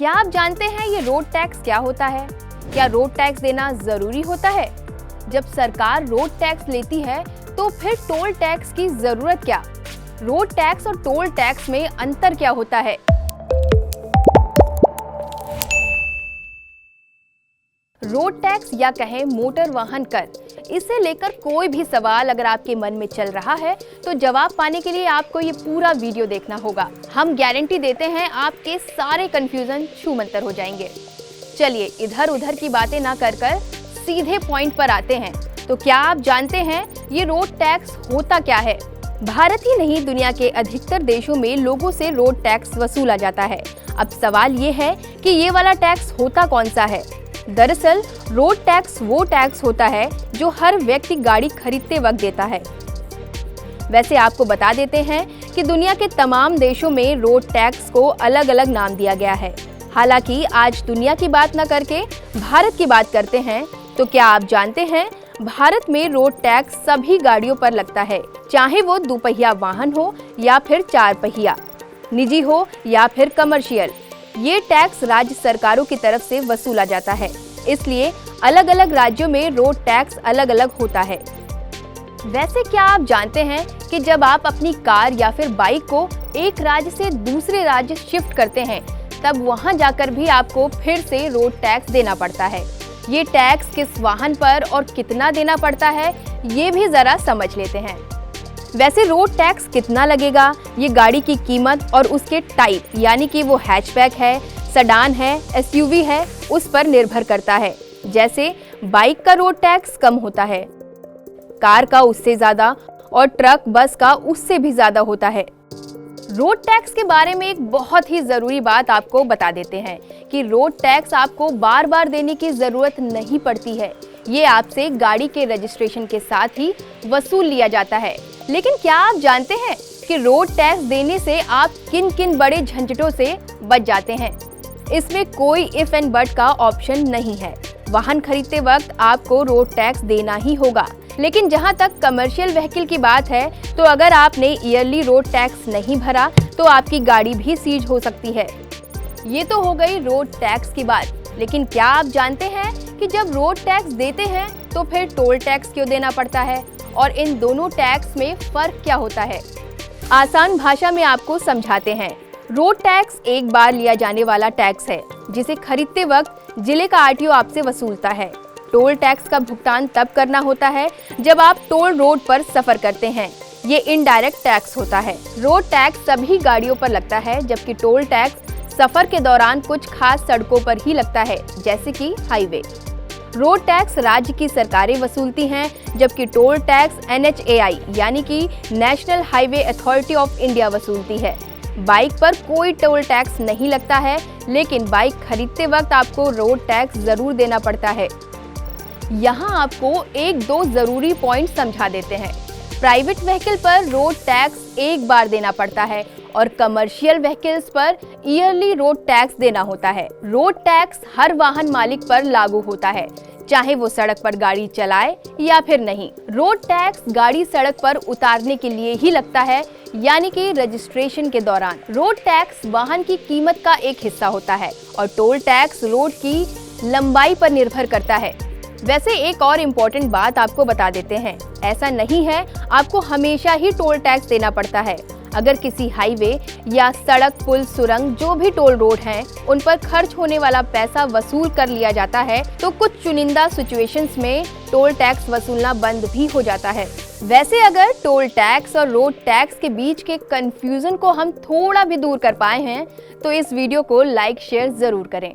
क्या आप जानते हैं ये रोड टैक्स क्या होता है? क्या रोड टैक्स देना जरूरी होता है? जब सरकार रोड टैक्स लेती है तो फिर टोल टैक्स की जरूरत क्या? रोड टैक्स और टोल टैक्स में अंतर क्या होता है? रोड टैक्स या कहें मोटर वाहन कर, इसे लेकर कोई भी सवाल अगर आपके मन में चल रहा है तो जवाब पाने के लिए आपको ये पूरा वीडियो देखना होगा। हम गारंटी देते हैं आपके सारे कंफ्यूजन छूमंतर हो जाएंगे। चलिए इधर उधर की बातें ना कर सीधे पॉइंट पर आते हैं। तो क्या आप जानते हैं ये रोड टैक्स होता क्या है? भारत ही नहीं, दुनिया के अधिकतर देशों में लोगों से रोड टैक्स वसूला जाता है। अब सवाल ये है कि ये वाला टैक्स होता कौन सा है? दरअसल रोड टैक्स वो टैक्स होता है जो हर व्यक्ति गाड़ी खरीदते वक्त देता है। वैसे आपको बता देते हैं कि दुनिया के तमाम देशों में रोड टैक्स को अलग अलग नाम दिया गया है। हालांकि आज दुनिया की बात न करके भारत की बात करते हैं। तो क्या आप जानते हैं भारत में रोड टैक्स सभी गाड़ियों पर लगता है, चाहे वो दुपहिया वाहन हो या फिर चार पहिया, निजी हो या फिर कमर्शियल। ये टैक्स राज्य सरकारों की तरफ से वसूला जाता है, इसलिए अलग अलग राज्यों में रोड टैक्स अलग अलग होता है। वैसे क्या आप जानते हैं कि जब आप अपनी कार या फिर बाइक को एक राज्य से दूसरे राज्य शिफ्ट करते हैं तब वहां जाकर भी आपको फिर से रोड टैक्स देना पड़ता है। ये टैक्स किस वाहन पर और कितना देना पड़ता है ये भी जरा समझ लेते हैं। वैसे रोड टैक्स कितना लगेगा ये गाड़ी की कीमत और उसके टाइप, यानी कि वो हैचबैक है, सेडान है, एसयूवी है, उस पर निर्भर करता है। जैसे बाइक का रोड टैक्स कम होता है, कार का उससे ज्यादा और ट्रक बस का उससे भी ज्यादा होता है। रोड टैक्स के बारे में एक बहुत ही जरूरी बात आपको बता देते हैं कि रोड टैक्स आपको बार बार देने की जरूरत नहीं पड़ती है। ये आपसे गाड़ी के रजिस्ट्रेशन के साथ ही वसूल लिया जाता है। लेकिन क्या आप जानते हैं कि रोड टैक्स देने से आप किन किन बड़े झंझटों से बच जाते हैं? इसमें कोई इफ एंड बट का ऑप्शन नहीं है। वाहन खरीदते वक्त आपको रोड टैक्स देना ही होगा। लेकिन जहां तक कमर्शियल व्हीकल की बात है तो अगर आपने ईयरली रोड टैक्स नहीं भरा तो आपकी गाड़ी भी सीज हो सकती है। ये तो हो गई रोड टैक्स की बात। लेकिन क्या आप जानते हैं कि जब रोड टैक्स देते हैं तो फिर टोल टैक्स क्यों देना पड़ता है और इन दोनों टैक्स में फर्क क्या होता है? आसान भाषा में आपको समझाते हैं। रोड टैक्स एक बार लिया जाने वाला टैक्स है जिसे खरीदते वक्त जिले का आरटीओ आपसे वसूलता है। टोल टैक्स का भुगतान तब करना होता है जब आप टोल रोड पर सफर करते हैं। ये इनडायरेक्ट टैक्स होता है। रोड टैक्स सभी गाड़ियों पर लगता है, जबकि टोल टैक्स सफर के दौरान कुछ खास सड़कों पर ही लगता है, जैसे कि हाईवे। रोड टैक्स राज्य की सरकारें वसूलती हैं, जबकि टोल टैक्स NHAI यानी कि national highway authority of India वसूलती है। बाइक पर कोई टोल टैक्स नहीं लगता है, लेकिन बाइक खरीदते वक्त आपको रोड टैक्स जरूर देना पड़ता है। यहाँ आपको एक दो जरूरी पॉइंट समझा देते हैं। प्राइवेट व्हीकल पर रोड टैक्स एक बार देना पड़ता है और कमर्शियल व्हीकल्स पर ईयरली रोड टैक्स देना होता है। रोड टैक्स हर वाहन मालिक पर लागू होता है, चाहे वो सड़क पर गाड़ी चलाए या फिर नहीं। रोड टैक्स गाड़ी सड़क पर उतारने के लिए ही लगता है, यानी कि रजिस्ट्रेशन के दौरान। रोड टैक्स वाहन की कीमत का एक हिस्सा होता है और टोल टैक्स रोड की लंबाई पर निर्भर करता है। वैसे एक और इम्पोर्टेंट बात आपको बता देते हैं, ऐसा नहीं है आपको हमेशा ही टोल टैक्स देना पड़ता है। अगर किसी हाईवे या सड़क, पुल, सुरंग, जो भी टोल रोड हैं, उन पर खर्च होने वाला पैसा वसूल कर लिया जाता है तो कुछ चुनिंदा सिचुएशंस में टोल टैक्स वसूलना बंद भी हो जाता है। वैसे अगर टोल टैक्स और रोड टैक्स के बीच के कंफ्यूजन को हम थोड़ा भी दूर कर पाए हैं तो इस वीडियो को लाइक शेयर जरूर करें।